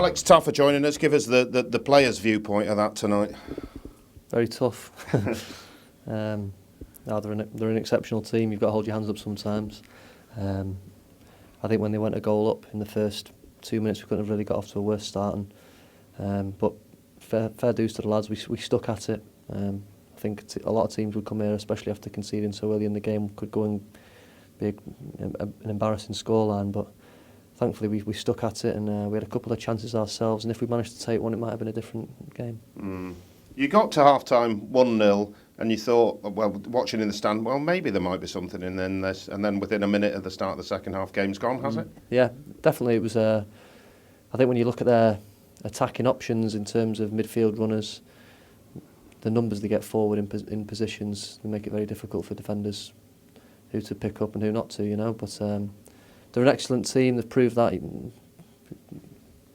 Alex Taffer joining us. Give us the players' viewpoint of that tonight. Very tough. No, they're an exceptional team. You've got to hold your hands up sometimes. I think when they went a goal up in the first 2 minutes, we couldn't have really got off to a worse start. But fair dues to the lads. We stuck at it. I think a lot of teams would come here, especially after conceding so early in the game, could go and be an embarrassing scoreline. But thankfully we stuck at it, and we had a couple of chances ourselves. And if we managed to take one, it might have been a different game. You got to half-time 1-0, and you thought, well, watching in the stand, well, maybe there might be something in this. And then within a minute at the start of the second half, game's gone, has it? Yeah, definitely. It was. I think when you look at their attacking options in terms of midfield runners, the numbers they get forward in positions, they make it very difficult for defenders who to pick up and who not to, But they're an excellent team. They've proved that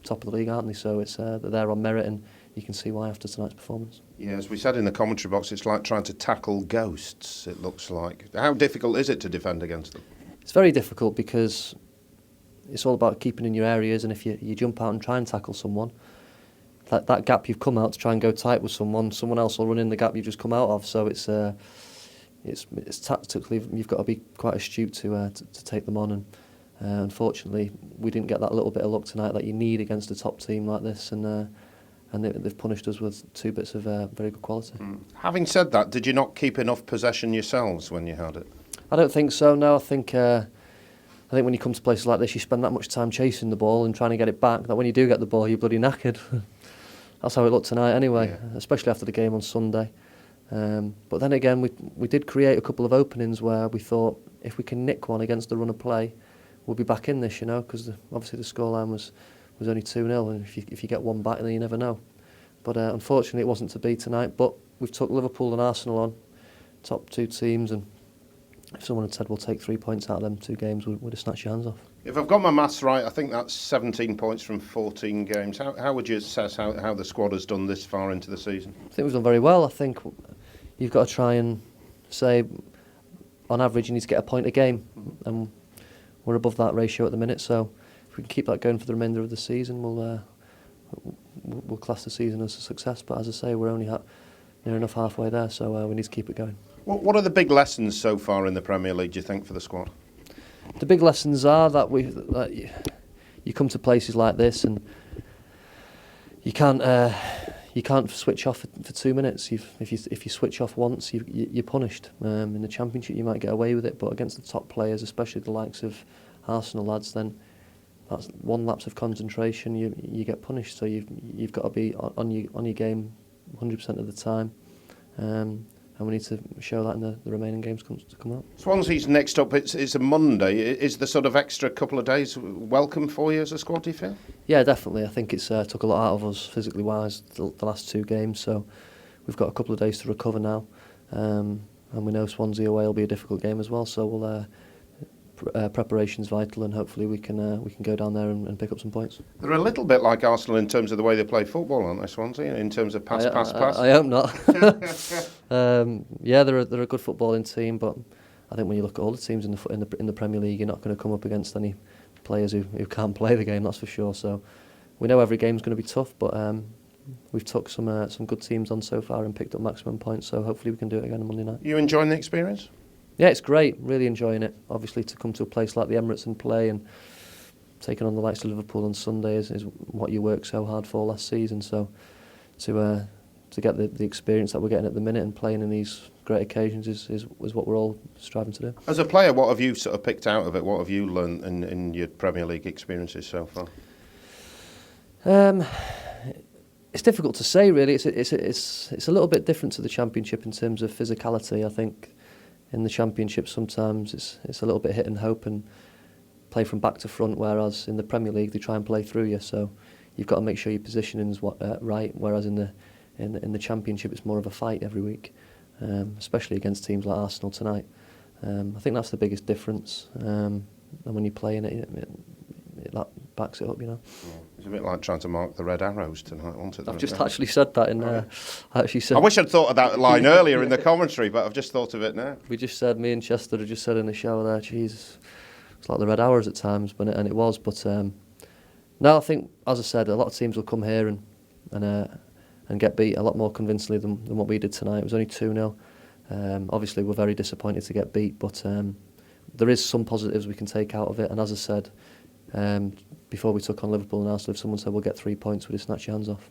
top of the league, aren't they? So it's they're there on merit, and you can see why after tonight's performance. Yeah, as we said in the commentary box, it's like trying to tackle ghosts, it looks like. How difficult is it to defend against them? It's very difficult because it's all about keeping in your areas, and if you jump out and try and tackle someone, that gap you've come out to try and go tight with someone else will run in the gap you've just come out of. So it's tactically, you've got to be quite astute to take them on, and unfortunately we didn't get that little bit of luck tonight that you need against a top team like this, and they've punished us with 2 bits of very good quality. Having said that, did you not keep enough possession yourselves when you had it? I don't think so, no. I think when you come to places like this, you spend that much time chasing the ball and trying to get it back, that when you do get the ball, you're bloody knackered. That's how it looked tonight anyway, especially after the game on Sunday. But then again, we did create a couple of openings where we thought, if we can nick one against the run of play, we'll be back in this, because obviously the scoreline was only 2-0, and if you get one back, then you never know. But unfortunately, it wasn't to be tonight. But we've took Liverpool and Arsenal on, top 2 teams, and if someone had said we'll take 3 points out of them 2 games, we'd have snatched your hands off. If I've got my maths right, I think that's 17 points from 14 games. How would you assess how the squad has done this far into the season? I think we've done very well. I think you've got to try and say, on average, you need to get a point a game, and we're above that ratio at the minute. So if we can keep that going for the remainder of the season, we'll class the season as a success. But as I say, we're only near enough halfway there, so we need to keep it going. What are the big lessons so far in the Premier League, do you think, for the squad? The big lessons are that you come to places like this and you can't switch off for 2 minutes. If you switch off once, you're punished. In the Championship, you might get away with it, but against the top players, especially the likes of Arsenal lads, then that's one lapse of concentration. You get punished. So you've got to be on your game 100% of the time. And we need to show that in the remaining games to come up. Swansea's next up, it's a Monday. Is the sort of extra couple of days welcome for you as a squad, do you feel? Yeah, definitely. I think it's took a lot out of us physically wise the last 2 games, so we've got a couple of days to recover now. And we know Swansea away will be a difficult game as well, so we'll preparation's vital, and hopefully we can go down there and pick up some points. They're a little bit like Arsenal in terms of the way they play football, aren't they, Swansea? In terms of pass. I hope not. Yeah, they're a good footballing team, but I think when you look at all the teams in the Premier League, you're not going to come up against any players who can't play the game. That's for sure. So we know every game's going to be tough, but we've took some good teams on so far and picked up maximum points. So hopefully we can do it again on Monday night. You enjoying the experience? Yeah, it's great. Really enjoying it. Obviously, to come to a place like the Emirates and play, and taking on the likes of Liverpool on Sunday is what you worked so hard for last season. So to get the experience that we're getting at the minute and playing in these great occasions is what we're all striving to do. As a player, what have you sort of picked out of it? What have you learned in your Premier League experiences so far? It's difficult to say, really. It's a little bit different to the Championship in terms of physicality. I think in the Championship sometimes it's a little bit hit and hope and play from back to front, whereas in the Premier League they try and play through you. So you've got to make sure your positioning's right. Whereas in the Championship it's more of a fight every week, especially against teams like Arsenal tonight. I think that's the biggest difference. And when you play in it that backs it up, Yeah. It's a bit like trying to mark the red arrows tonight, wasn't it? I've just actually said that in. I wish I'd thought of that line earlier in the commentary, but I've just thought of it now. We just said, me and Chester had just said in the show there, Jesus, it's like the red hours at times, and it was. But No, I think, as I said, a lot of teams will come here and get beat a lot more convincingly than what we did tonight. It was only 2-0. Obviously, we're very disappointed to get beat, but there is some positives we can take out of it. And as I said, before we took on Liverpool and Arsenal, if someone said we'll get 3 points, we'd just snatch your hands off.